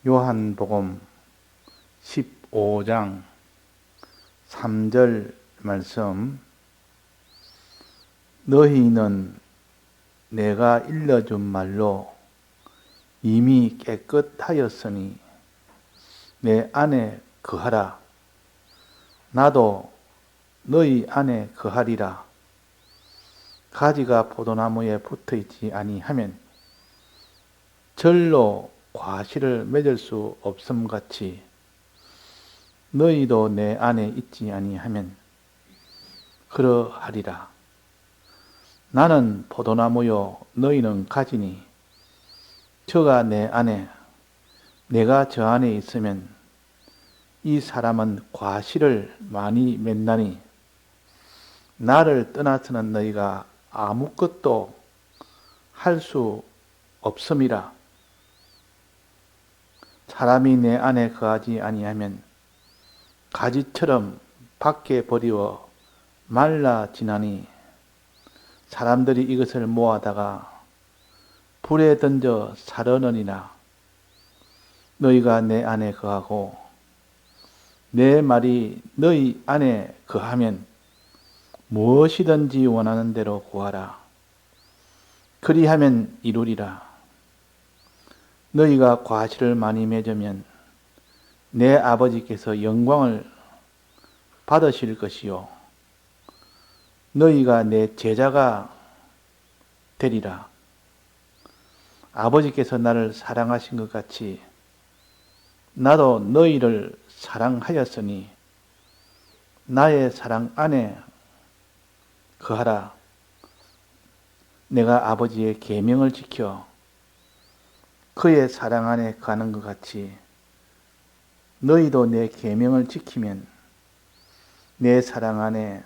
요한복음 15장 3절 말씀. 너희는 내가 일러준 말로 이미 깨끗하였으니 내 안에 거하라. 나도 너희 안에 거하리라. 가지가 포도나무에 붙어있지 아니하면 절로 과실을 맺을 수 없음같이 너희도 내 안에 있지 아니하면 그러하리라. 나는 포도나무요 너희는 가지니 저가 내 안에 내가 저 안에 있으면 이 사람은 과실을 많이 맺나니 나를 떠나서는 너희가 아무것도 할 수 없음이라. 사람이 내 안에 거하지 아니하면 가지처럼 밖에 버리워 말라지나니 사람들이 이것을 모아다가 불에 던져 사르느니라. 너희가 내 안에 거하고 내 말이 너희 안에 거하면 무엇이든지 원하는 대로 구하라. 그리하면 이루리라. 너희가 과실을 많이 맺으면 내 아버지께서 영광을 받으실 것이요 너희가 내 제자가 되리라. 아버지께서 나를 사랑하신 것 같이 나도 너희를 사랑하였으니 나의 사랑 안에 거하라. 내가 아버지의 계명을 지켜 그의 사랑 안에 거하는 것 같이 너희도 내 계명을 지키면 내 사랑 안에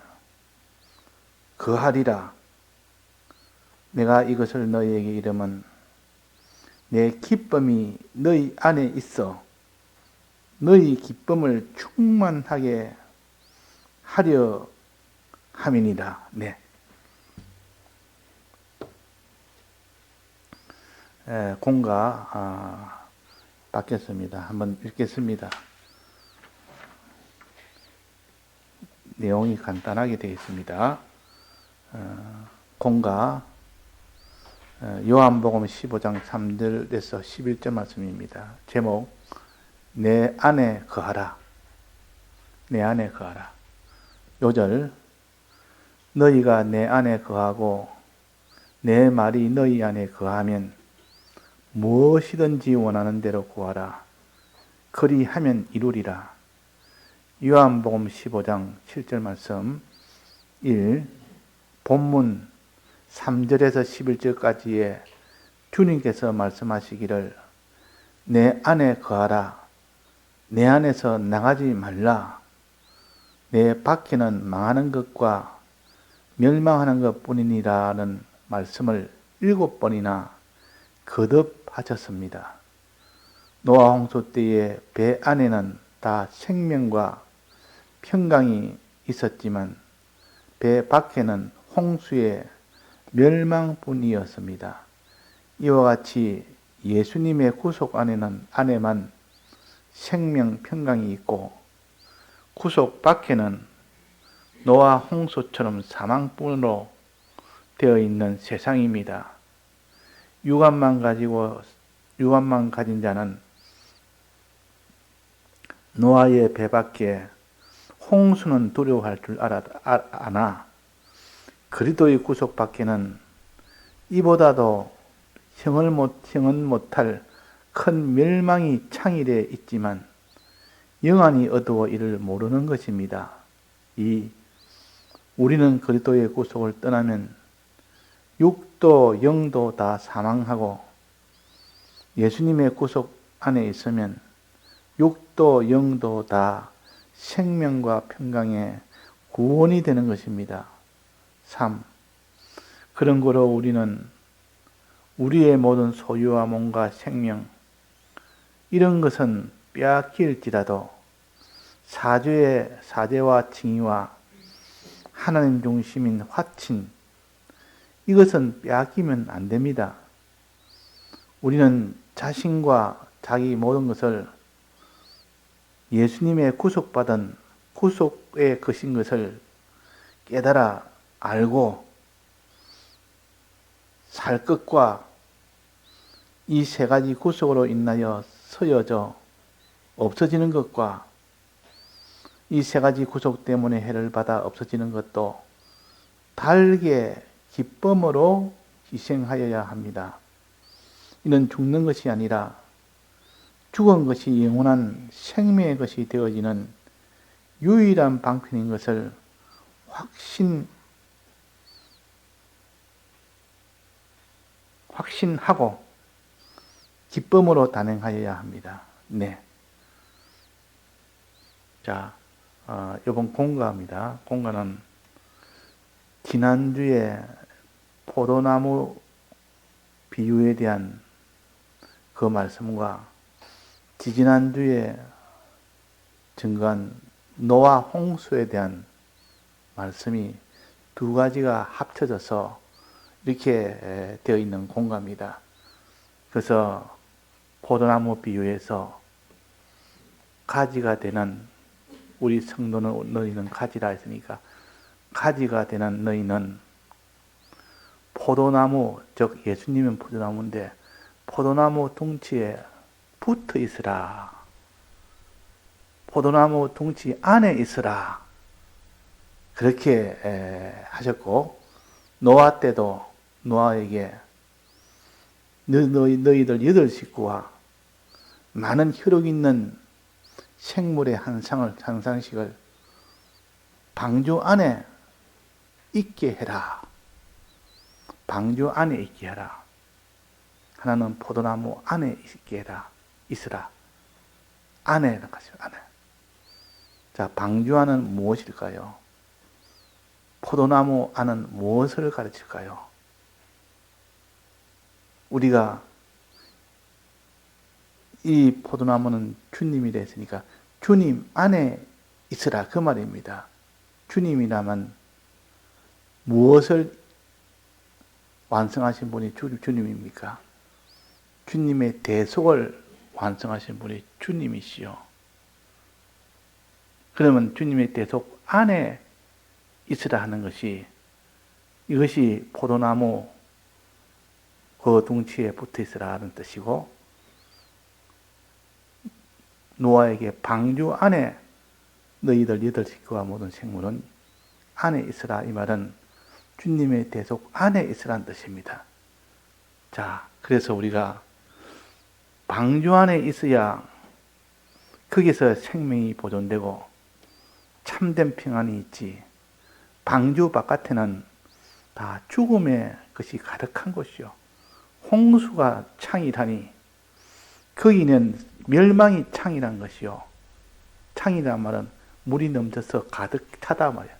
거하리라. 내가 이것을 너희에게 이르면 내 기쁨이 너희 안에 있어 너희 기쁨을 충만하게 하려 함이니라. 네. 공가 바뀌었습니다. 한번 읽겠습니다. 내용이 간단하게 되어 있습니다. 공가 요한복음 15장 3절에서 11절 말씀입니다. 제목 내 안에 거하라. 내 안에 거하라. 요절 너희가 내 안에 거하고 내 말이 너희 안에 거하면 무엇이든지 원하는 대로 구하라. 그리하면 이루리라. 요한복음 15장 7절 말씀 1. 본문 3절에서 11절까지의 주님께서 말씀하시기를 내 안에 거하라. 내 안에서 나가지 말라. 내 밖에는 망하는 것과 멸망하는 것뿐이니라는 말씀을 7번이나 거듭하셨습니다. 노아 홍수 때에 배 안에는 다 생명과 평강이 있었지만 배 밖에는 홍수의 멸망뿐이었습니다. 이와 같이 예수님의 구속 안에만 생명 평강이 있고 구속 밖에는 노아 홍수처럼 사망뿐으로 되어 있는 세상입니다. 육안만 가진 자는 노아의 배밖에 홍수는 두려워할 줄 아나 그리스도의 구속 밖에는 이보다도 형은 못할 큰 멸망이 창일에 있지만 영안이 어두워 이를 모르는 것입니다. 우리는 그리스도의 구속을 떠나면 육도 영도 다 사망하고 예수님의 구속 안에 있으면 육도 영도 다 생명과 평강의 구원이 되는 것입니다. 3. 그런 거로 우리는 우리의 모든 소유와 몸과 생명 이런 것은 빼앗길지라도 사죄와 칭의와 하나님 중심인 화친 이것은 빼앗기면 안 됩니다. 우리는 자신과 자기 모든 것을 예수님의 구속받은 구속의 것인 것을 깨달아 알고 살 것과 이 세 가지 구속으로 인하여 서여져 없어지는 것과 이 세 가지 구속 때문에 해를 받아 없어지는 것도 달게 기쁨으로 희생하여야 합니다. 이는 죽는 것이 아니라 죽은 것이 영원한 생명의 것이 되어지는 유일한 방편인 것을 확신하고 기쁨으로 단행하여야 합니다. 네. 자, 이번 공가입니다. 공가는 지난주에 포도나무 비유에 대한 그 말씀과 지지난주에 증거한 노아 홍수에 대한 말씀이 두 가지가 합쳐져서 이렇게 되어 있는 공가입니다. 그래서 포도나무 비유에서 가지가 되는 우리 성도는 너희는 가지라 했으니까 가지가 되는 너희는 포도나무, 즉 예수님은 포도나무인데 포도나무 둥치에 붙어 있으라. 포도나무 둥치 안에 있으라. 그렇게 하셨고 노아 때도 노아에게 너희들 8식구와 많은 혈육 있는 생물의 한 상식을 방주 안에 있게 해라. 방주 안에 있게 해라. 하나는 포도나무 안에 있게 해라. 있으라. 안에 가시오. 안에. 자, 방주 안은 무엇일까요? 포도나무 안은 무엇을 가르칠까요? 우리가 이 포도나무는 주님이라 했으니까 주님 안에 있으라 그 말입니다. 주님이라면 무엇을 완성하신 분이 주님입니까? 주님의 대속을 완성하신 분이 주님이시요. 그러면 주님의 대속 안에 있으라 하는 것이 이것이 포도나무 그 둥치에 붙어 있으라 하는 뜻이고 노아에게 방주 안에 너희들 8식구와 모든 생물은 안에 있으라 이 말은 주님의 대속 안에 있으라는 뜻입니다. 자, 그래서 우리가 방주 안에 있어야 거기서 생명이 보존되고 참된 평안이 있지. 방주 바깥에는 다 죽음의 것이 가득한 곳이요. 홍수가 창이라니 거기는 멸망이 창이란 것이요. 창이란 말은 물이 넘쳐서 가득 차다 말이야.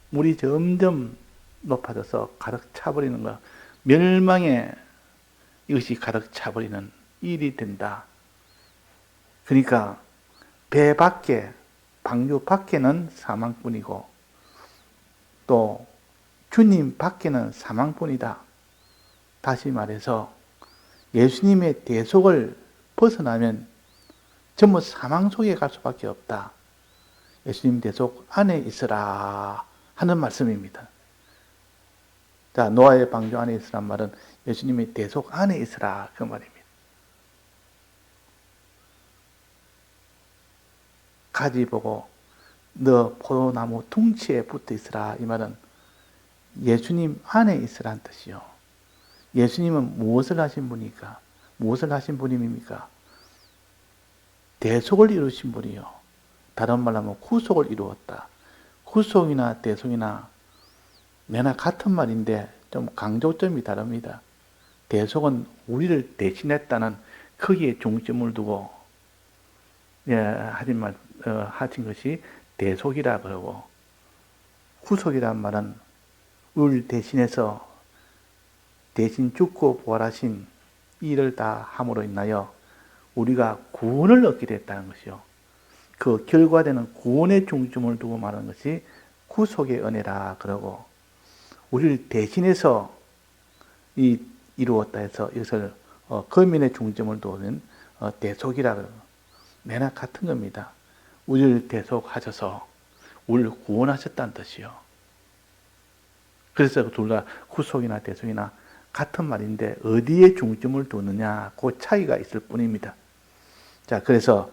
물이 점점 높아져서 가득 차버리는 거. 멸망에 이것이 가득 차버리는 일이 된다. 그러니까 배 밖에, 방주 밖에는 사망뿐이고 또 주님 밖에는 사망뿐이다. 다시 말해서 예수님의 대속을 벗어나면 전부 사망 속에 갈 수밖에 없다. 예수님 대속 안에 있으라 하는 말씀입니다. 자, 노아의 방주 안에 있으란 말은 예수님의 대속 안에 있으라 그 말입니다. 가지 보고 너 포도나무 둥치에 붙어 있으라 이 말은 예수님 안에 있으란 뜻이요. 예수님은 무엇을 하신 분입니까? 무엇을 하신 분입니까? 대속을 이루신 분이요. 다른 말로 하면 구속을 이루었다. 구속이나 대속이나 내나 같은 말인데 좀 강조점이 다릅니다. 대속은 우리를 대신했다는 거기에 중점을 두고 하신 것이 대속이라 그러고 구속이란 말은 우리를 대신해서 대신 죽고 부활하신 일을 다 함으로 인하여 우리가 구원을 얻게 됐다는 것이요. 그 결과되는 구원의 중점을 두고 말하는 것이 구속의 은혜라 그러고 우리를 대신해서 이루었다 해서 이것을 거민의 중점을 두는 대속이라 그러고 내나 같은 겁니다. 우리를 대속하셔서 우리를 구원하셨다는 뜻이요. 그래서 둘 다 구속이나 대속이나 같은 말인데 어디에 중점을 두느냐 그 차이가 있을 뿐입니다. 자, 그래서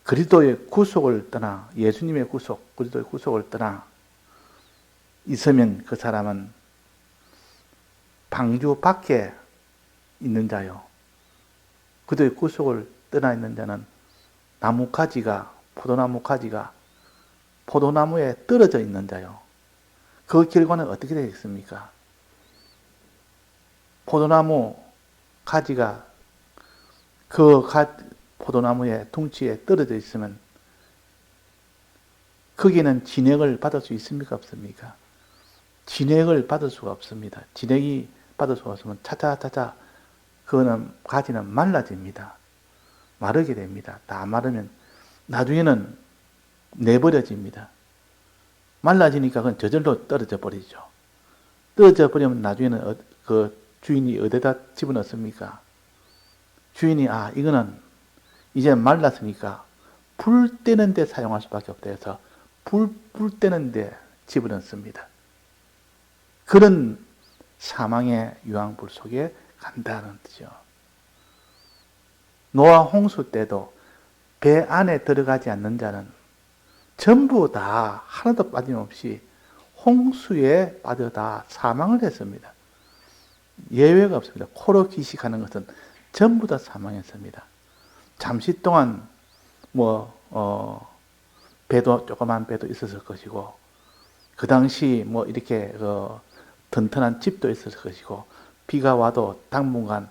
그리스도의 구속을 떠나 예수님의 구속, 그리스도의 구속을 떠나 있으면 그 사람은 방주 밖에 있는 자요. 그리스도의 구속을 떠나 있는 자는 나무 가지가 포도나무 가지가 포도나무에 떨어져 있는 자요. 그 결과는 어떻게 되겠습니까? 포도나무 가지가 포도나무의 둥치에 떨어져 있으면 거기는 진액을 받을 수 있습니까? 없습니까? 진액을 받을 수가 없습니다. 진액이 받을 수가 없으면 차차차차 그거는 가지는 말라집니다. 마르게 됩니다. 다 마르면 나중에는 내버려집니다. 말라지니까 그건 저절로 떨어져 버리죠. 떨어져 버리면 나중에는 그 주인이 어디다 집어넣습니까? 주인이 이거는 이제 말랐으니까 불 때는 데 사용할 수밖에 없다 해서 불 때는 데 집어넣습니다. 그런 사망의 유황불 속에 간다는 뜻이죠. 노아 홍수 때도 배 안에 들어가지 않는 자는 전부 다 하나도 빠짐없이 홍수에 빠져 다 사망을 했습니다. 예외가 없습니다. 코로 기식하는 것은 전부 다 사망했습니다. 잠시 동안 배도 조그만 배도 있었을 것이고 그 당시 이렇게 튼튼한 집도 있었을 것이고 비가 와도 당분간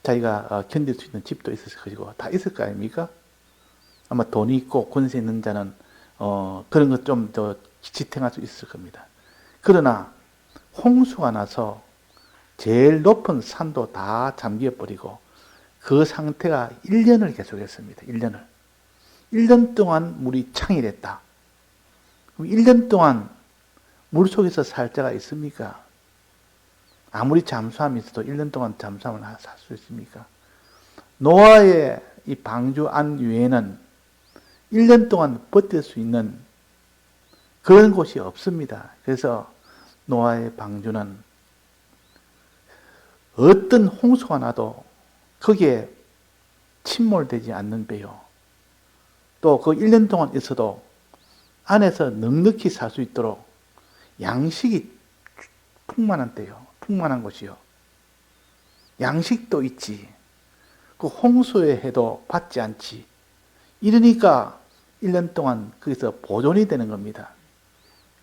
자기가 견딜 수 있는 집도 있었을 것이고 다 있을 거 아닙니까? 아마 돈이 있고 권세 있는 자는 그런 것 좀 더 지탱할 수 있을 겁니다. 그러나 홍수가 나서 제일 높은 산도 다 잠겨버리고 그 상태가 1년을 계속했습니다. 1년을. 1년 동안 물이 창일했다. 그럼 1년 동안 물속에서 살 자가 있습니까? 아무리 잠수함이 있어도 1년 동안 잠수함을 살 수 있습니까? 노아의 이 방주 안 위에는 1년 동안 버틸 수 있는 그런 곳이 없습니다. 그래서 노아의 방주는 어떤 홍수가 나도 거기에 침몰되지 않는 배요. 또 그 1년 동안 있어도 안에서 넉넉히 살 수 있도록 양식이 풍만한 때요. 풍만한 곳이요. 양식도 있지. 그 홍수에 해도 받지 않지. 이러니까 1년 동안 거기서 보존이 되는 겁니다.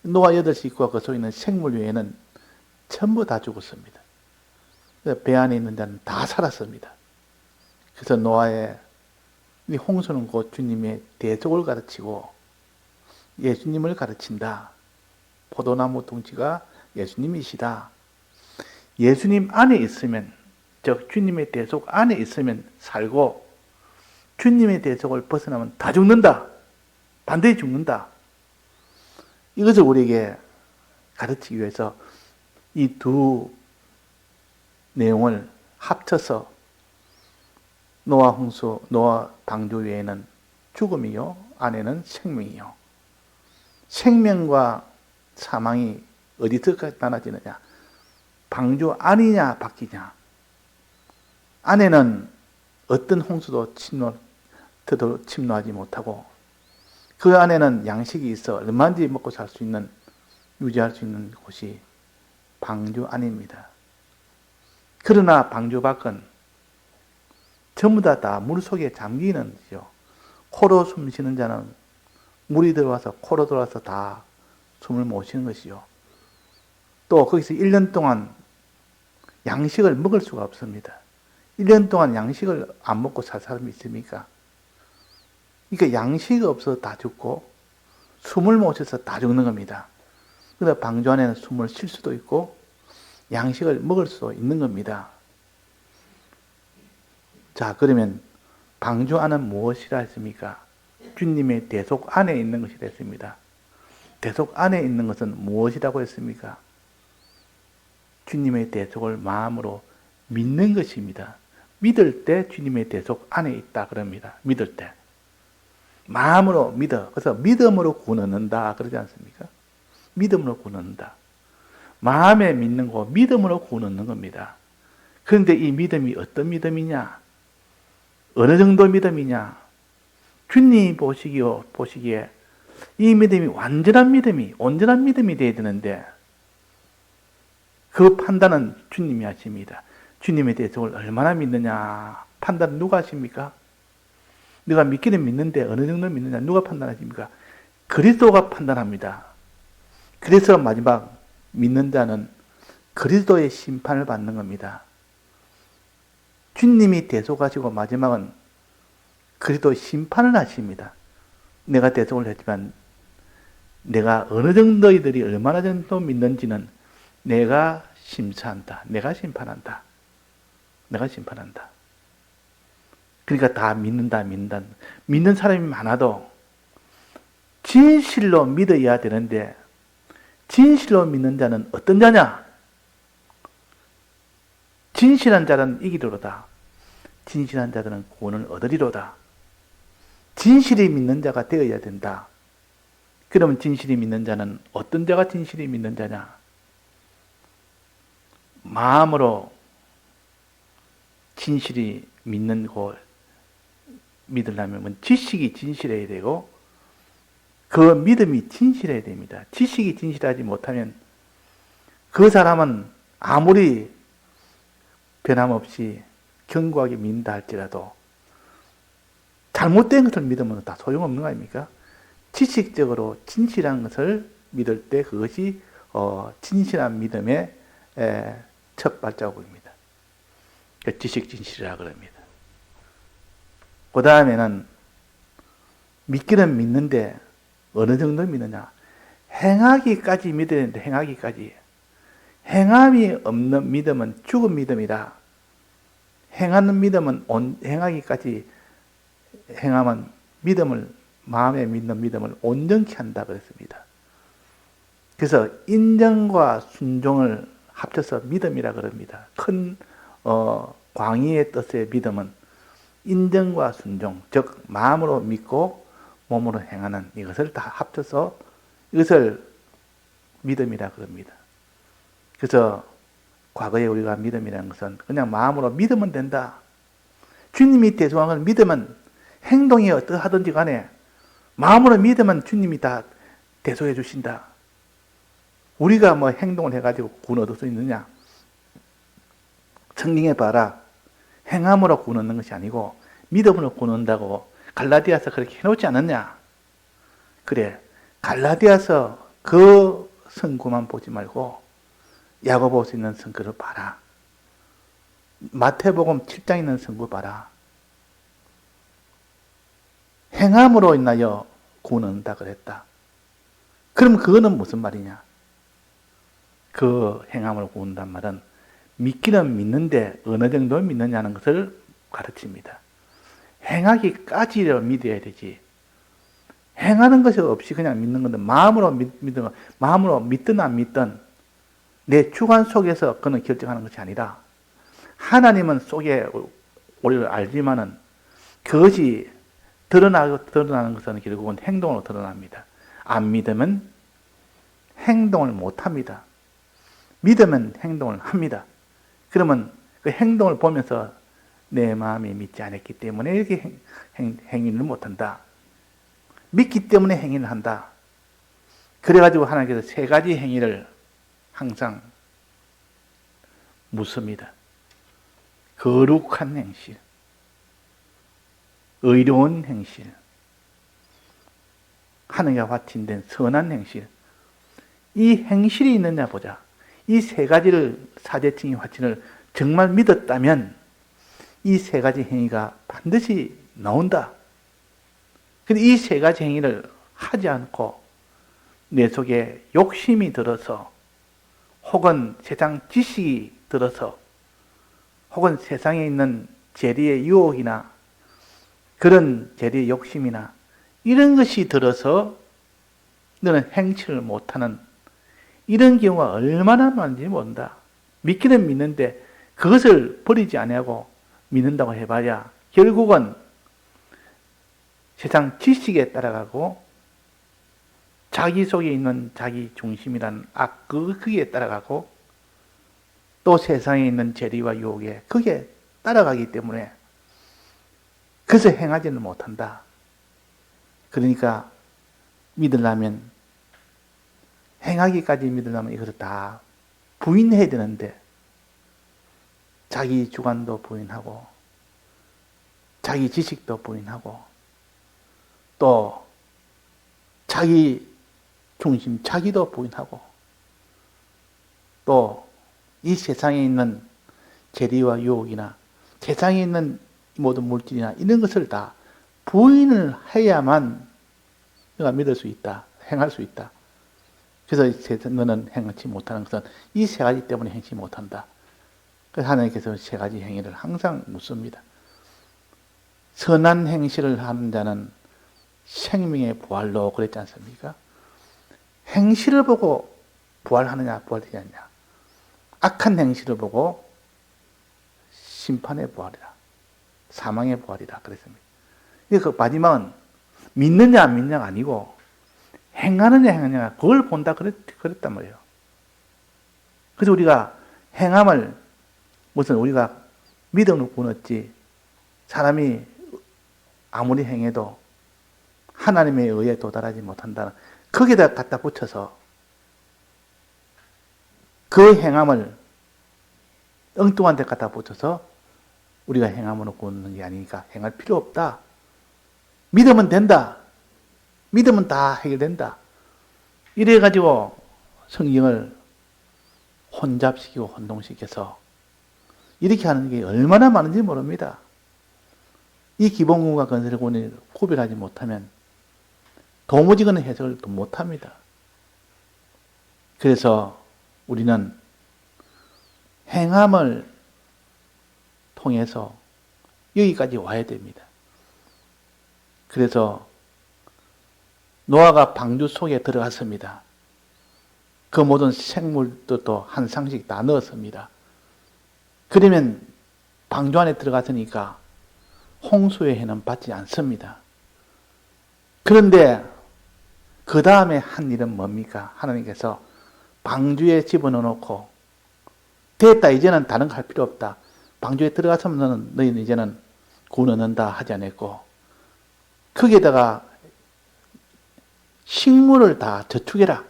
노아 8식구와 그 속에 있는 생물 외에는 전부 다 죽었습니다. 배 안에 있는 자는 다 살았습니다. 그래서 노아의 이 홍수는 곧 주님의 대속을 가르치고 예수님을 가르친다. 포도나무 둥치가 예수님이시다. 예수님 안에 있으면, 즉 주님의 대속 안에 있으면 살고 주님의 대속을 벗어나면 다 죽는다. 반드시 죽는다. 이것을 우리에게 가르치기 위해서 이 두 내용을 합쳐서 노아 홍수, 노아 방주 외에는 죽음이요, 안에는 생명이요. 생명과 사망이 어디서 나눠지느냐? 방주 안이냐 밖이냐? 안에는 어떤 홍수도 침노하지 못하고 그 안에는 양식이 있어 얼마든지 먹고 살 수 있는, 유지할 수 있는 곳이 방주 안입니다. 그러나 방주 밖은 전부 다 물속에 잠기는 거죠. 코로 숨 쉬는 자는 물이 들어와서 코로 들어와서 다 숨을 못 쉬는 것이요. 또 거기서 1년 동안 양식을 먹을 수가 없습니다. 1년 동안 양식을 안 먹고 살 사람이 있습니까? 그러니까 양식이 없어서 다 죽고 숨을 못 쉬어서 다 죽는 겁니다. 그래서 방주 안에는 숨을 쉴 수도 있고 양식을 먹을 수도 있는 겁니다. 자, 그러면 방주 안은 무엇이라 했습니까? 주님의 대속 안에 있는 것이라 했습니다. 대속 안에 있는 것은 무엇이라고 했습니까? 주님의 대속을 마음으로 믿는 것입니다. 믿을 때 주님의 대속 안에 있다 그럽니다. 믿을 때. 마음으로 믿어. 그래서 믿음으로 구원 얻는다 그러지 않습니까? 믿음으로 구원 얻는다. 마음에 믿는 거 믿음으로 구원 얻는 겁니다. 그런데 이 믿음이 어떤 믿음이냐? 어느 정도 믿음이냐? 주님이 보시기에 이 믿음이 완전한 믿음이, 온전한 믿음이 되어야 되는데 그 판단은 주님이 하십니다. 주님의 대속을 얼마나 믿느냐 판단은 누가 하십니까? 네가 믿기는 믿는데 어느 정도 믿느냐 누가 판단하십니까? 그리스도가 판단합니다. 그래서 마지막 믿는 자는 그리스도의 심판을 받는 겁니다. 주님이 대속하시고 마지막은 그리스도의 심판을 하십니다. 내가 대속을 했지만 내가 어느 정도 이들이 얼마나 정도 믿는지는 내가 심사한다. 내가 심판한다. 내가 심판한다. 그러니까 다 믿는다. 믿는 사람이 많아도 진실로 믿어야 되는데 진실로 믿는 자는 어떤 자냐? 진실한 자는 이기리로다. 진실한 자들은 구원을 얻으리로다. 진실이 믿는 자가 되어야 된다. 그러면 진실이 믿는 자는 어떤 자가 진실이 믿는 자냐? 마음으로 진실이 믿는 거 믿으려면 지식이 진실해야 되고 그 믿음이 진실해야 됩니다. 지식이 진실하지 못하면 그 사람은 아무리 변함없이 견고하게 믿는다 할지라도 잘못된 것을 믿으면 다 소용없는 거 아닙니까? 지식적으로 진실한 것을 믿을 때 그것이 진실한 믿음의 첫 발자국입니다. 지식 진실이라 그럽니다. 그 다음에는 믿기는 믿는데 어느 정도 믿느냐? 행하기까지 믿어야 되는데 행하기까지. 행함이 없는 믿음은 죽은 믿음이다. 행하는 믿음은 행하기까지 행하면 믿음을 마음에 믿는 믿음을 온전케 한다 그랬습니다. 그래서 인정과 순종을 합쳐서 믿음이라 그럽니다. 큰 광의의 뜻의 믿음은 인정과 순종, 즉 마음으로 믿고 몸으로 행하는 이것을 다 합쳐서 이것을 믿음이라 그럽니다. 그래서 과거에 우리가 믿음이라는 것은 그냥 마음으로 믿으면 된다. 주님이 대속한 걸 믿으면 행동이 어떠하든지 간에 마음으로 믿으면 주님이 다 대속해 주신다. 우리가 뭐 행동을 해가지고 구원 얻을 수 있느냐? 성경에 봐라. 행함으로 구원 얻는 것이 아니고 믿음으로 구원 얻는다고 갈라디아서 그렇게 해놓지 않았냐? 그래. 갈라디아서 그 성구만 보지 말고 야고보서 있는 성구를 봐라. 마태복음 7장에 있는 성구 봐라. 행함으로 인하여 구원 얻는다 그랬다. 그럼 그거는 무슨 말이냐? 그 행함으로 구원 얻는다는 말은 믿기는 믿는데 어느 정도 믿느냐는 것을 가르칩니다. 행하기까지로 믿어야 되지. 행하는 것이 없이 그냥 믿는 건데 마음으로 믿든 안 믿든 내 주관 속에서 그는 결정하는 것이 아니라 하나님은 속에 우리를 알지만은 그것이 드러나는 것은 결국은 행동으로 드러납니다. 안 믿으면 행동을 못 합니다. 믿으면 행동을 합니다. 그러면 그 행동을 보면서 내 마음이 믿지 않았기 때문에 이렇게 행위를 못한다. 믿기 때문에 행위를 한다. 그래가지고 하나님께서 세 가지 행위를 항상 묻습니다. 거룩한 행실, 의로운 행실, 하늘과 화친된 선한 행실. 이 행실이 있느냐 보자. 이 세 가지를 사제칭의 화친을 정말 믿었다면 이 세 가지 행위가 반드시 나온다. 근데 이 세 가지 행위를 하지 않고 내 속에 욕심이 들어서 혹은 세상 지식이 들어서 혹은 세상에 있는 재리의 유혹이나 그런 재리의 욕심이나 이런 것이 들어서 너는 행치를 못하는 이런 경우가 얼마나 많은지 모른다. 믿기는 믿는데 그것을 버리지 아니하고 믿는다고 해봐야 결국은 세상 지식에 따라가고 자기 속에 있는 자기 중심이라는 그게 따라가고 또 세상에 있는 재리와 유혹에 그게 따라가기 때문에 그래서 행하지는 못한다. 그러니까 믿으려면 행하기까지 믿으려면 이것을 다 부인해야 되는데 자기 주관도 부인하고 자기 지식도 부인하고 또 자기 중심 자기도 부인하고 또 이 세상에 있는 재리와 유혹이나 세상에 있는 모든 물질이나 이런 것을 다 부인을 해야만 내가 믿을 수 있다. 행할 수 있다. 그래서 너는 행하지 못하는 것은 이 세 가지 때문에 행치 못한다. 그래서 하나님께서 세 가지 행위를 항상 묻습니다. 선한 행실을 하는 자는 생명의 부활로 그랬지 않습니까? 행실을 보고 부활하느냐 부활되지 않냐. 악한 행실을 보고 심판의 부활이라 사망의 부활이라 그랬습니다. 그 마지막은 믿느냐 안 믿느냐가 아니고 행하느냐 행하느냐 그걸 본다 그랬단 말이에요. 그래서 우리가 행함을 무슨 우리가 믿음을 끊었지 사람이 아무리 행해도 하나님의 의에 도달하지 못한다는 거기다 갖다 붙여서 그 행함을 엉뚱한 데 갖다 붙여서 우리가 행함으로 꾸는 게 아니니까 행할 필요 없다. 믿으면 된다. 믿으면 다 해결된다. 이래가지고 성경을 혼잡시키고 혼동시켜서 이렇게 하는 게 얼마나 많은지 모릅니다. 이 기본구가 건설구원을 구별하지 못하면 도무지 그는 해석을 못합니다. 그래서 우리는 행함을 통해서 여기까지 와야 됩니다. 그래서 노아가 방주 속에 들어갔습니다. 그 모든 생물들도 한 상씩 다 넣었습니다. 그러면 방주 안에 들어갔으니까 홍수의 해는 받지 않습니다. 그런데 그 다음에 한 일은 뭡니까? 하나님께서 방주에 집어넣어 놓고 됐다 이제는 다른 거 할 필요 없다. 방주에 들어가서는 너희는 이제는 구원 얻는다 하지 않았고 거기에다가 식물을 다 저축해라.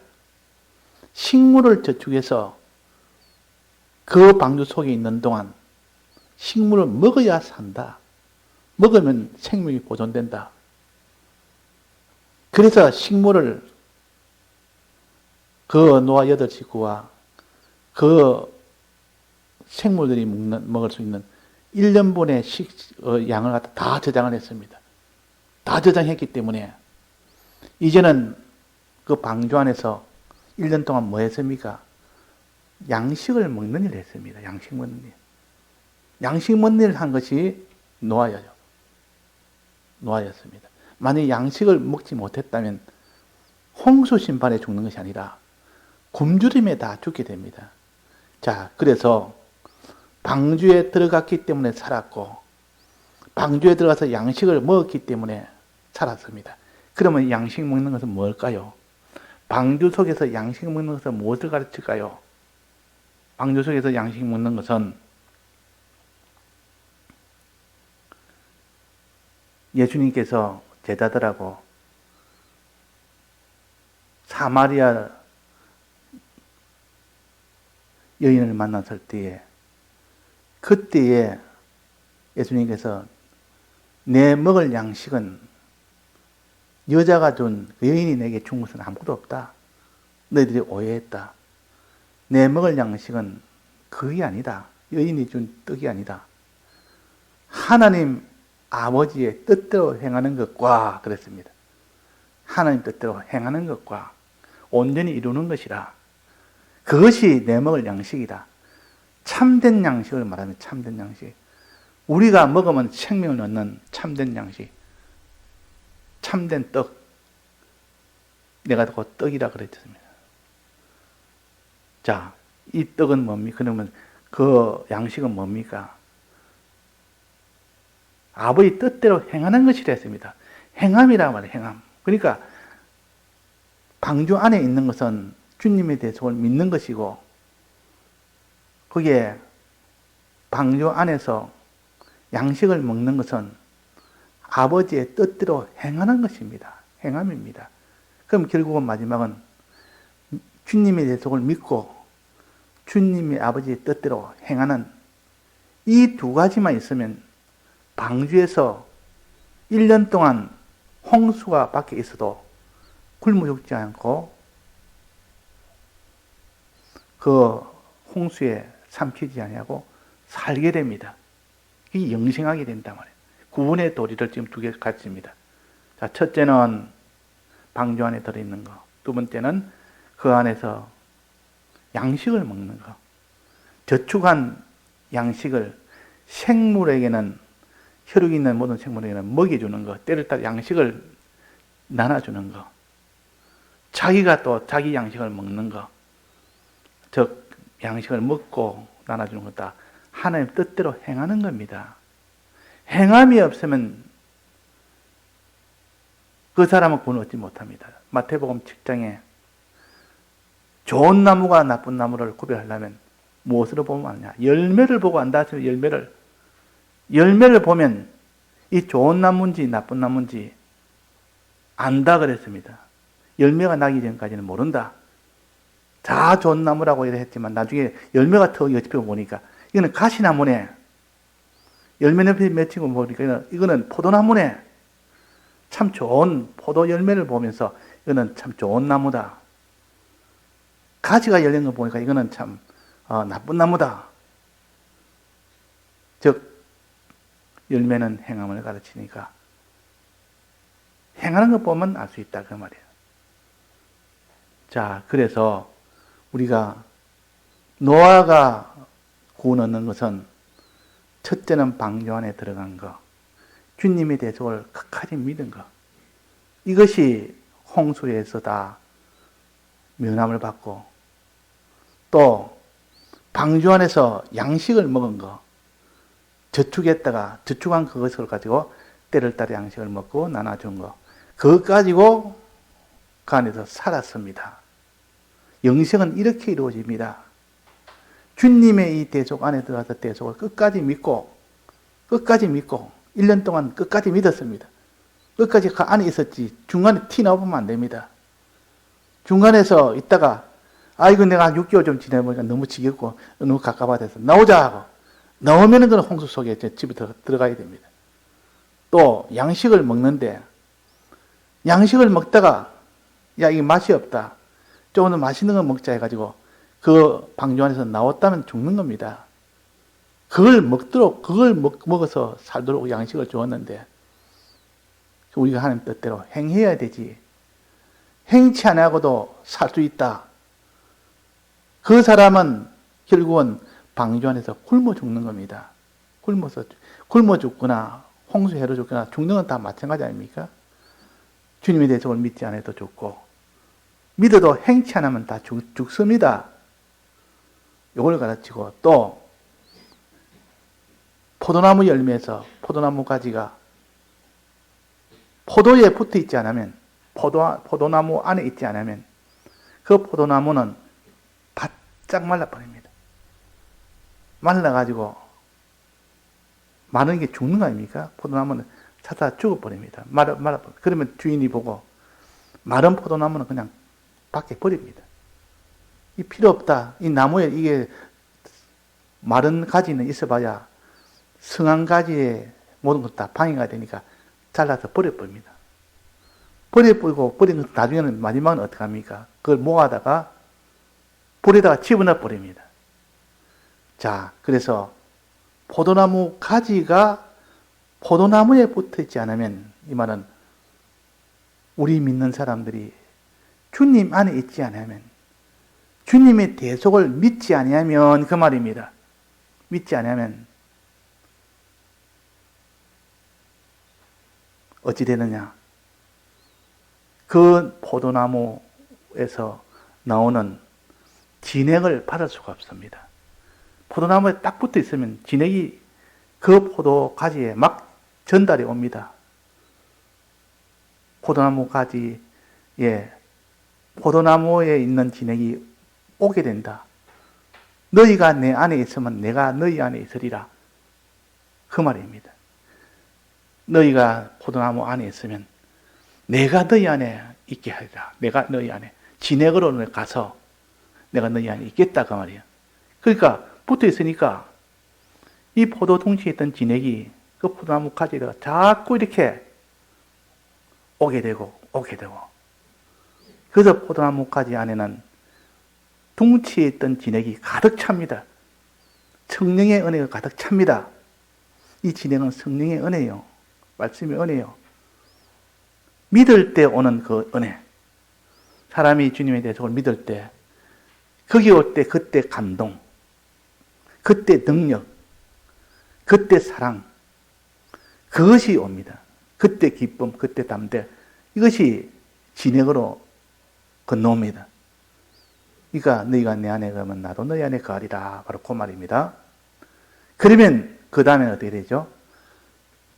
식물을 저축해서 그 방주 속에 있는 동안 식물을 먹어야 산다. 먹으면 생명이 보존된다. 그래서 식물을 그 노아 8식구와 그 생물들이 먹을 수 있는 1년분의 양을 갖다 다 저장을 했습니다. 다 저장했기 때문에 이제는 그 방주 안에서 1년 동안 뭐 했습니까? 양식을 먹는 일을 했습니다. 양식 먹는 일. 양식 먹는 일을 한 것이 노아였습니다. 만약 양식을 먹지 못했다면 홍수 심판에 죽는 것이 아니라 굶주림에 다 죽게 됩니다. 자, 그래서 방주에 들어갔기 때문에 살았고 방주에 들어가서 양식을 먹었기 때문에 살았습니다. 그러면 양식 먹는 것은 뭘까요? 방주 속에서 양식 먹는 것은 무엇을 가르칠까요? 방주 속에서 양식 먹는 것은 예수님께서 제자들하고 사마리아 여인을 만났을 때에 그때에 예수님께서 내 먹을 양식은 여자가 준 그 여인이 내게 준 것은 아무것도 없다. 너희들이 오해했다. 내 먹을 양식은 그게 아니다. 여인이 준 떡이 아니다. 하나님 아버지의 뜻대로 행하는 것과 그랬습니다. 하나님 뜻대로 행하는 것과 온전히 이루는 것이라. 그것이 내 먹을 양식이다. 참된 양식을 말하면 참된 양식. 우리가 먹으면 생명을 얻는 참된 양식. 참된 떡. 내가 그 떡이라 그랬습니다. 자, 이 떡은 뭡니까? 그러면 그 양식은 뭡니까? 아버지 뜻대로 행하는 것이라 했습니다. 행함이란 말이에요. 행함. 그러니까 방주 안에 있는 것은 주님의 대속을 믿는 것이고, 그게 방주 안에서 양식을 먹는 것은 아버지의 뜻대로 행하는 것입니다. 행함입니다. 그럼 결국은 마지막은 주님의 대속을 믿고 주님의 아버지의 뜻대로 행하는 이 두 가지만 있으면 방주에서 1년 동안 홍수가 밖에 있어도 굶어 죽지 않고 그 홍수에 삼키지 아니하고 살게 됩니다. 이 영생하게 된단 말이에요. 구원의 도리를 지금 두 개 가르칩니다. 자, 첫째는 방주 안에 들어있는 거. 두 번째는 그 안에서 양식을 먹는 거. 저축한 양식을 생물에게는, 혈육이 있는 모든 생물에게는 먹여주는 거. 때를 따라 양식을 나눠주는 거. 자기가 또 자기 양식을 먹는 거. 즉 양식을 먹고 나눠주는 것다. 하나님 뜻대로 행하는 겁니다. 행함이 없으면 그 사람은 구원 얻지 못합니다. 마태복음 7장에 좋은 나무가 나쁜 나무를 구별하려면 무엇으로 보면 아느냐? 열매를 보고 안다 하시면 열매를 보면 이 좋은 나무인지 나쁜 나무인지 안다 그랬습니다. 열매가 나기 전까지는 모른다. 다 좋은 나무라고 했지만 나중에 열매가 더 엿집혀 보니까 이거는 가시나무네. 열매를 맺히고 보니까 이거는 포도나무네. 참 좋은 포도 열매를 보면서 이거는 참 좋은 나무다. 가지가 열린 거 보니까 이거는 참 나쁜 나무다. 즉 열매는 행함을 가르치니까 행하는 것 보면 알 수 있다 그 말이에요. 자, 그래서 우리가 노아가 구원 얻는 것은 첫째는 방주 안에 들어간 거, 주님의 대속을 끝까지 믿은 거, 이것이 홍수에서 다 면함을 받고, 또 방주 안에서 양식을 먹은 거, 저축한 그것을 가지고 때를 따라 양식을 먹고 나눠준 거, 그것 가지고 그 안에서 살았습니다. 영생은 이렇게 이루어집니다. 주님의 이 대속 안에 들어가서 대속을 끝까지 믿고 1년 동안 끝까지 믿었습니다. 끝까지 그 안에 있었지 중간에 티 나오면 안 됩니다. 중간에서 있다가 이거 내가 한 6개월 좀 지내보니까 너무 지겹고 너무 가까워져서 나오자 하고 나오면은 그런 홍수 속에 집에 들어가야 됩니다. 또 양식을 먹는데 양식을 먹다가 이게 맛이 없다. 조금 더 맛있는 거 먹자 해가지고 그 방주 안에서 나왔다면 죽는 겁니다. 그걸 먹어서 살도록 양식을 주었는데 우리가 하는 뜻대로 행해야 되지. 행치 않아고도 살 수 있다. 그 사람은 결국은 방주 안에서 굶어 죽는 겁니다. 굶어 죽거나 홍수해로 죽거나 죽는 건 다 마찬가지 아닙니까? 주님의 대속을 믿지 않아도 죽고 믿어도 행치 않으면 다 죽습니다. 이걸 가르치고 또 포도나무 열매에서 포도나무 가지가 포도에 붙어 있지 않으면 포도나무 안에 있지 않으면 그 포도나무는 바짝 말라버립니다. 말라가지고 마른 게 죽는 거 아닙니까? 포도나무는 차다 죽어버립니다. 말아버립니다. 그러면 주인이 보고 마른 포도나무는 그냥 밖에 버립니다. 이 필요 없다. 이 나무에 이게 마른 가지는 있어봐야 성한 가지에 모든 것 다 방해가 되니까 잘라서 버려버립니다. 버려버리고 버린 것 나중에는 마지막은 어떻게 합니까? 그걸 모아다가 불에다가 집어넣어 버립니다. 자, 그래서 포도나무 가지가 포도나무에 붙어 있지 않으면 이 말은 우리 믿는 사람들이 주님 안에 있지 않으면 주님의 대속을 믿지 아니하면 그 말입니다. 믿지 아니하면 어찌 되느냐? 그 포도나무에서 나오는 진액을 받을 수가 없습니다. 포도나무에 딱 붙어 있으면 진액이 그 포도 가지에 막 전달이 옵니다. 포도나무 가지에, 포도나무에 있는 진액이 오게 된다. 너희가 내 안에 있으면 내가 너희 안에 있으리라. 그 말입니다. 너희가 포도나무 안에 있으면 내가 너희 안에 있게 하리라. 내가 너희 안에 진액으로 가서 내가 너희 안에 있겠다 그 말이에요. 그러니까 붙어 있으니까 이 포도 둥치에 있던 진액이 그 포도나무 가지에다가 자꾸 이렇게 오게 되고 그래서 포도나무 가지 안에는 둥치에 있던 진액이 가득 찹니다. 성령의 은혜가 가득 찹니다. 이 진액은 성령의 은혜예요. 말씀의 은혜예요. 믿을 때 오는 그 은혜. 사람이 주님에 대해서 믿을 때, 거기 올 때 그때 감동, 그때 능력, 그때 사랑, 그것이 옵니다. 그때 기쁨, 그때 담대, 이것이 진액으로 건너옵니다. 그러니까 너희가 내 안에 가면 나도 너희 안에 거하리라. 바로 그 말입니다. 그러면 그 다음에 어떻게 되죠?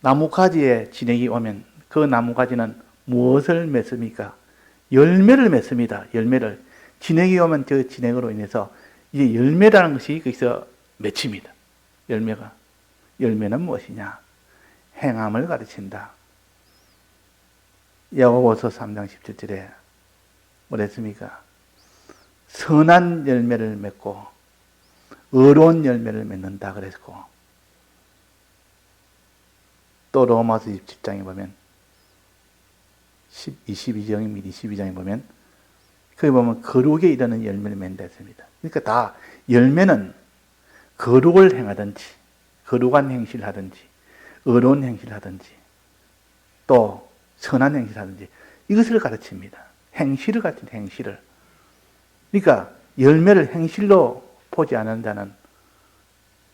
나무 가지에 진액이 오면 그 나무 가지는 무엇을 맺습니까? 열매를 맺습니다. 열매를. 진액이 오면 저 진액으로 인해서 이제 열매라는 것이 거기서 맺힙니다. 열매가. 열매는 무엇이냐? 행함을 가르친다. 야고보서 3장 17절에 뭐랬습니까? 선한 열매를 맺고 의로운 열매를 맺는다 그랬고, 또 로마서 27장에 보면 22장에 보면 거기 보면 거룩에 이르는 열매를 맺는다 했습니다. 그러니까 다 열매는 거룩을 행하든지 거룩한 행실을 하든지 의로운 행실을 하든지 또 선한 행실을 하든지 이것을 가르칩니다. 행실을 가르친 행실을. 그러니까 열매를 행실로 보지 않은 자는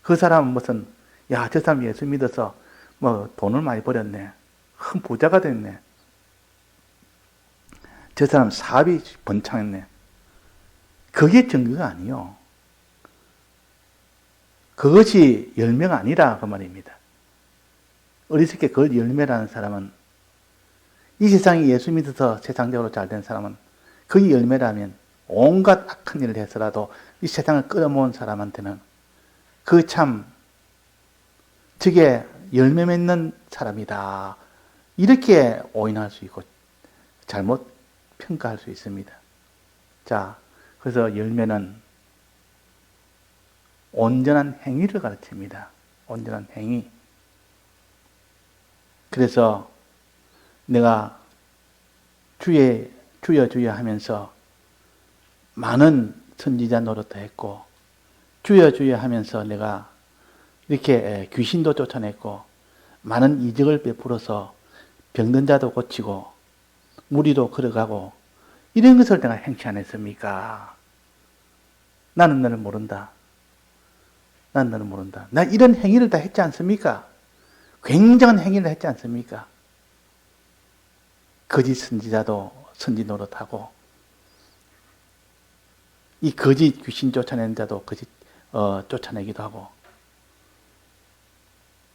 그 사람은 무슨 저 사람 예수 믿어서 뭐 돈을 많이 벌었네, 큰 부자가 됐네, 저 사람 사업이 번창했네. 그게 증거가 아니요. 그것이 열매가 아니라 그 말입니다. 어리석게 그걸 열매라는 사람은, 이 세상에 예수 믿어서 세상적으로 잘된 사람은 그게 열매라면 온갖 악한 일을 해서라도 이 세상을 끌어모은 사람한테는 그 참 저게 열매 맺는 사람이다, 이렇게 오인할 수 있고 잘못 평가할 수 있습니다. 자, 그래서 열매는 온전한 행위를 가르칩니다. 온전한 행위. 그래서 내가 주여 주여 하면서 많은 선지자 노릇도 했고, 주여 주여 하면서 내가 이렇게 귀신도 쫓아냈고 많은 이적을 베풀어서 병든 자도 고치고 무리도 걸어가고 이런 것을 내가 행치 않았습니까? 나는 너를 모른다. 나는 너를 모른다. 나 이런 행위를 다 했지 않습니까? 굉장한 행위를 했지 않습니까? 거짓 선지자도 선지 노릇하고, 이 거짓 귀신 쫓아내는 자도 거짓 쫓아내기도 하고,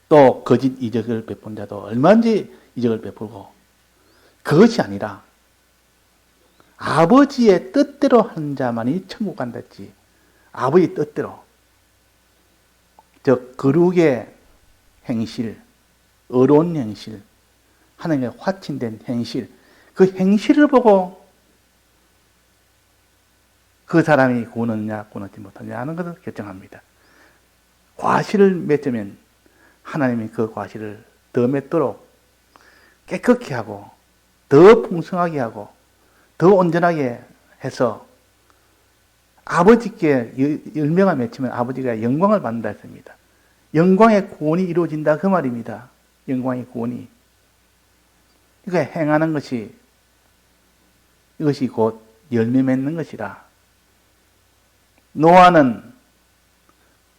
또 거짓 이적을 베푼 자도 얼마든지 이적을 베풀고, 그것이 아니라 아버지의 뜻대로 하는 자만이 천국 간다 했지. 아버지의 뜻대로. 즉 거룩의 행실, 의로운 행실, 하나님의 화친된 행실, 그 행실을 보고 그 사람이 구원하느냐 구원하지 못하느냐 하는 것을 결정합니다. 과실을 맺으면 하나님이 그 과실을 더 맺도록 깨끗게 하고 더 풍성하게 하고 더 온전하게 해서 아버지께 열매가 맺히면 아버지가 영광을 받는다 했습니다. 영광의 구원이 이루어진다 그 말입니다. 영광의 구원이. 그러니까 행하는 것이, 이것이 곧 열매 맺는 것이라. 노아는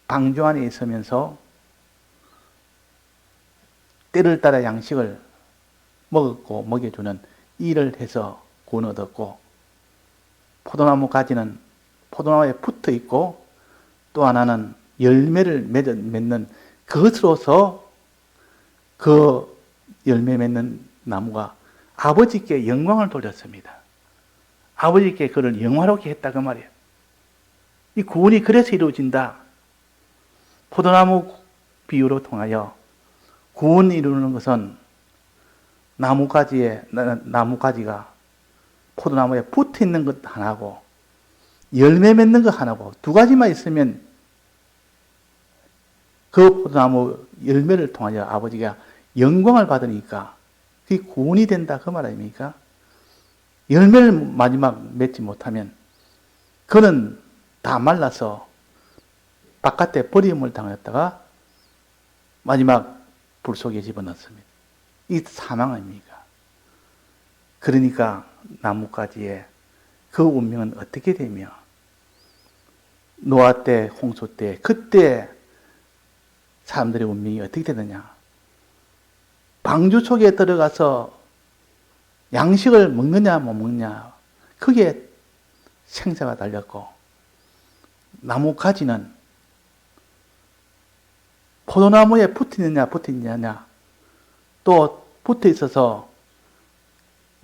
방주 안에 있으면서 때를 따라 양식을 먹었고 먹여주는 일을 해서 구원 얻었고, 포도나무 가지는 포도나무에 붙어 있고 또 하나는 열매를 맺는 그것으로서 그 열매 맺는 나무가 아버지께 영광을 돌렸습니다. 아버지께 그를 영화롭게 했다 그 말이에요. 이 구원이 그래서 이루어진다. 포도나무 비유로 통하여 구원을 이루는 것은 나무가지가 포도나무에 붙어 있는 것 하나고 열매 맺는 것 하나고 두 가지만 있으면 그 포도나무 열매를 통하여 아버지가 영광을 받으니까 그게 구원이 된다 그 말 아닙니까? 열매를 마지막 맺지 못하면 그는 다 말라서 바깥에 버림을 당했다가 마지막 불 속에 집어넣습니다. 이 사망 아닙니까? 그러니까 나뭇가지의 그 운명은 어떻게 되며 노아 때, 홍수 때, 그때 사람들의 운명이 어떻게 되느냐? 방주 속에 들어가서 양식을 먹느냐 못 먹느냐 그게 생사가 달렸고 나뭇가지는 포도나무에 붙어있느냐 붙어있느냐 또 붙어있어서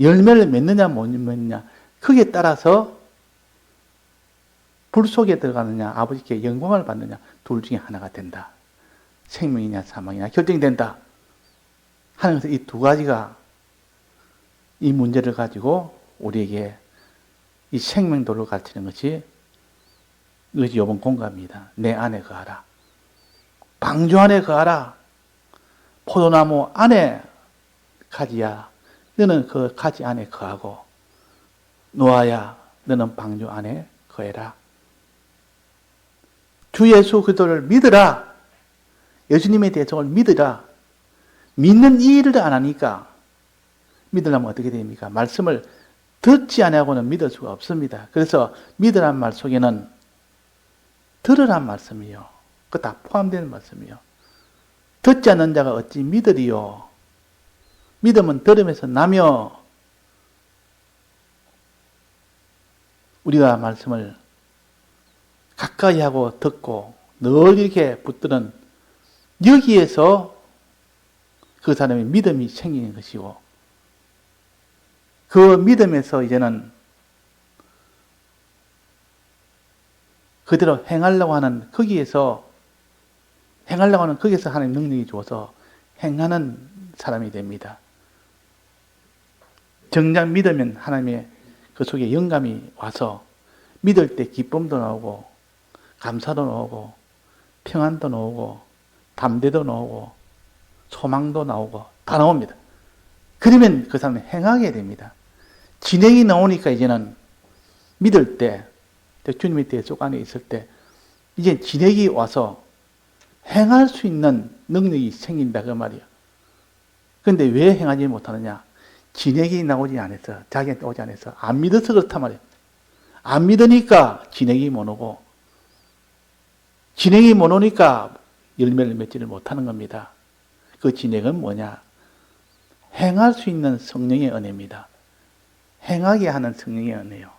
열매를 맺느냐 못 맺느냐 그게 따라서 불 속에 들어가느냐 아버지께 영광을 받느냐 둘 중에 하나가 된다. 생명이냐 사망이냐 결정된다. 하는 것은 이 두 가지가 이 문제를 가지고 우리에게 이 생명도를 가르치는 것이 이것이 이번 공감입니다. 내 안에 거하라. 방주 안에 거하라. 포도나무 안에 가지야. 너는 그 가지 안에 거하고 노아야 너는 방주 안에 거해라. 주 예수 그리스도를 믿으라. 예수님의 대성을 믿으라. 믿는 이 일을 안 하니까 믿으려면 어떻게 됩니까? 말씀을 듣지 않고는 믿을 수가 없습니다. 그래서 믿으란 말 속에는 들으란 말씀이요. 그거 다 포함되는 말씀이요. 듣지 않는 자가 어찌 믿으리요. 믿음은 들음에서 나며 우리가 말씀을 가까이 하고 듣고 늘 이렇게 붙드는 여기에서 그 사람의 믿음이 생기는 것이고 그 믿음에서 이제는 그대로 행하려고 하는 거기에서 하나님 능력이 주어서 행하는 사람이 됩니다. 정작 믿으면 하나님의 그 속에 영감이 와서 믿을 때 기쁨도 나오고 감사도 나오고 평안도 나오고 담대도 나오고 소망도 나오고 다 나옵니다. 그러면 그 사람은 행하게 됩니다. 진행이 나오니까 이제는 믿을 때 주님의 대 속 안에 있을 때 이제 진행이 와서 행할 수 있는 능력이 생긴다 그 말이에요. 그런데 왜 행하지 못하느냐? 진액이 나오지 않아서 자기한테 오지 않아서 안 믿어서 그렇단 말이에요. 안 믿으니까 진액이 못 오고 진액이 못 오니까 열매를 맺지를 못하는 겁니다. 그 진액은 뭐냐? 행할 수 있는 성령의 은혜입니다. 행하게 하는 성령의 은혜요.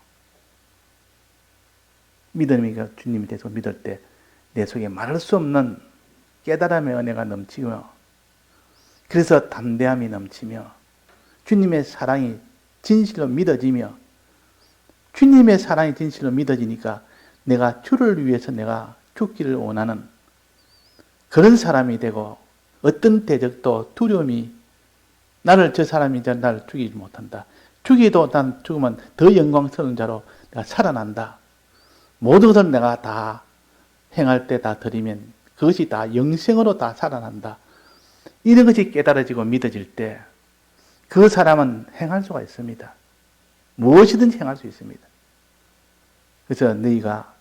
믿음이 주님이 돼서 믿을 때 내 속에 말할 수 없는 깨달음의 은혜가 넘치며 그래서 담대함이 넘치며 주님의 사랑이 진실로 믿어지며 주님의 사랑이 진실로 믿어지니까 내가 주를 위해서 내가 죽기를 원하는 그런 사람이 되고 어떤 대적도 두려움이 나를 저 사람이 나를 죽이지 못한다. 죽이도 난 죽으면 더 영광스러운 자로 내가 살아난다. 모든 것을 내가 다 행할 때 다 드리면 그것이 다 영생으로 다 살아난다. 이런 것이 깨달아지고 믿어질 때 그 사람은 행할 수가 있습니다. 무엇이든지 행할 수 있습니다. 그래서 너희가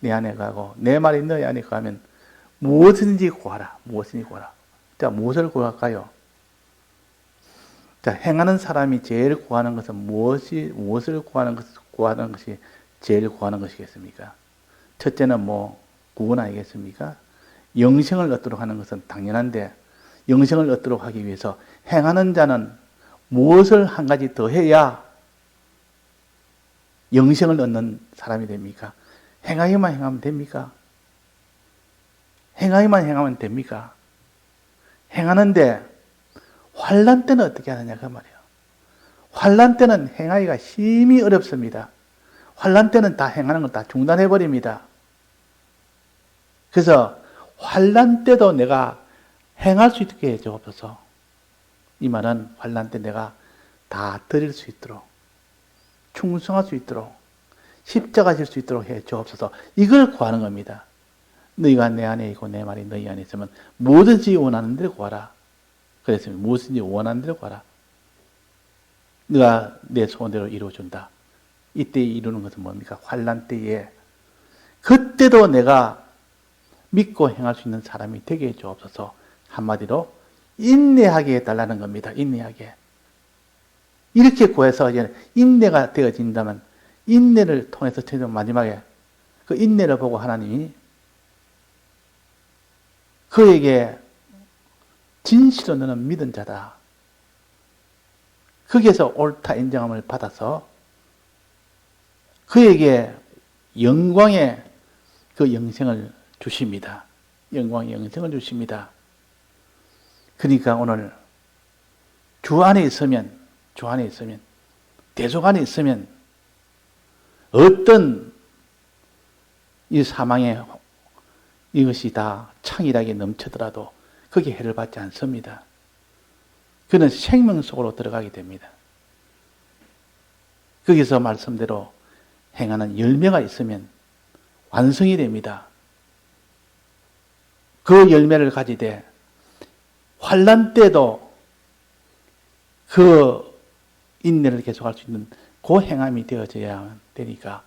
내 안에 가고 내 말이 너희 안에 가면 무엇이든지 구하라. 무엇이든지 구하라. 자, 무엇을 구할까요? 자, 행하는 사람이 제일 구하는 것은 무엇을 구하는 것이 제일 구하는 것이겠습니까? 첫째는 구원 아니겠습니까? 영생을 얻도록 하는 것은 당연한데 영생을 얻도록 하기 위해서 행하는 자는 무엇을 한 가지 더 해야 영생을 얻는 사람이 됩니까? 행하기만 행하면 됩니까? 행하기만 행하면 됩니까? 행하는데 환난 때는 어떻게 하느냐 그 말이에요. 환난 때는 행하기가 심히 어렵습니다. 환난 때는 다 행하는 걸 다 중단해 버립니다. 그래서 환난 때도 내가 행할 수 있게 해 주옵소서. 이 말은 환난 때 내가 다 드릴 수 있도록, 충성할 수 있도록, 십자가 질 수 있도록 해 주옵소서. 이걸 구하는 겁니다. 너희가 내 안에 있고 내 말이 너희 안에 있으면 뭐든지 원하는 대로 구하라. 그랬으면 무엇인지 원하는 대로 구하라. 네가 내 소원대로 이루어준다. 이때 이루는 것은 뭡니까? 환난 때에 그때도 내가 믿고 행할 수 있는 사람이 되게 해 주옵소서. 한마디로 인내하게 해달라는 겁니다. 인내하게. 이렇게 구해서 이제 인내가 되어진다면 인내를 통해서 최종 마지막에 그 인내를 보고 하나님이 그에게 진실로 너는 믿은 자다. 거기에서 옳다 인정함을 받아서 그에게 영광의 그 영생을 주십니다. 영광의 영생을 주십니다. 그러니까 오늘 주 안에 있으면, 대속 안에 있으면 어떤 이 사망의 이것이 다 창이라게 넘치더라도 거기에 해를 받지 않습니다. 그는 생명 속으로 들어가게 됩니다. 거기서 말씀대로 행하는 열매가 있으면 완성이 됩니다. 그 열매를 가지되 환난 때도 그 인내를 계속할 수 있는 그 행함이 되어져야 되니까.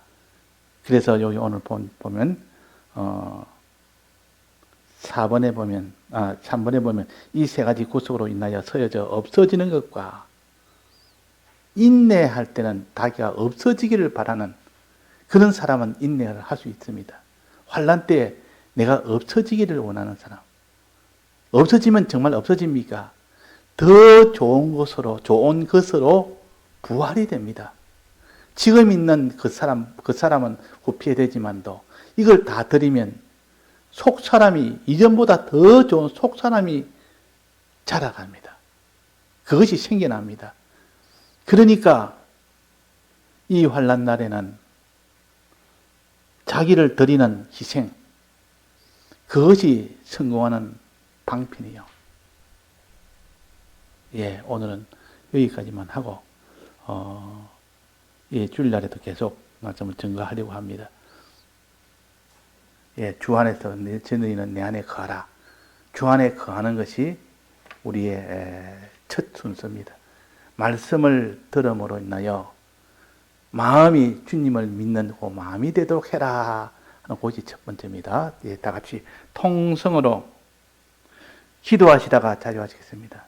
그래서 여기 오늘 보면 3번에 보면 이 세 가지 구속으로 인하여 서여져 없어지는 것과 인내할 때는 자기가 없어지기를 바라는 그런 사람은 인내를 할 수 있습니다. 환난 때에 내가 없어지기를 원하는 사람. 없어지면 정말 없어집니까? 더 좋은 것으로 부활이 됩니다. 지금 있는 그 사람은 후피해되지만도 이걸 다 드리면 속사람이, 이전보다 더 좋은 속사람이 자라갑니다. 그것이 생겨납니다. 그러니까 이 환난 날에는 자기를 드리는 희생, 그것이 성공하는 방편이요. 예, 오늘은 여기까지만 하고, 주일날에도 계속 말씀을 증거하려고 합니다. 예, 주 안에서 너희는 내 안에 거하라. 주 안에 거하는 것이 우리의 첫 순서입니다. 말씀을 들음으로 인하여 마음이 주님을 믿는 그 마음이 되도록 해라 하는 것이 첫 번째입니다. 예, 다 같이 통성으로 기도하시다가 자료하시겠습니다.